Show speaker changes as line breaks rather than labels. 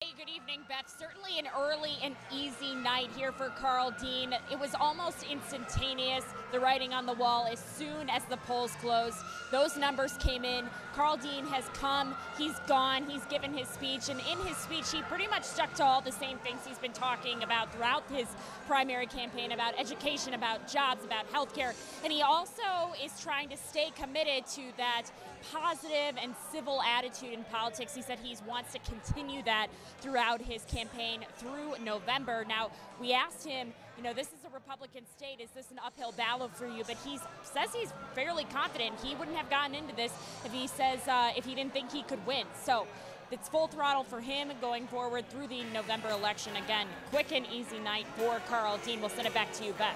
Hey, good evening, Beth. Certainly an early and easy night here for Karl Dean. It was almost instantaneous, the writing on the wall, as soon as the polls closed. Those numbers came in. Karl Dean has come, he's gone, he's given his speech, and in his speech he pretty much stuck to all the same things he's been talking about throughout his primary campaign, about education, about jobs, about healthcare, and he also is trying to stay committed to that positive and civil attitude in politics. He said he wants to continue that throughout his campaign through November. Now, we asked him, this is a Republican state, is this an uphill battle for you? But he says he's fairly confident. He wouldn't have gotten into this if he didn't think he could win. So it's full throttle for him going forward through the November election. Again, quick and easy night for Karl Dean. We'll send it back to you, Beth.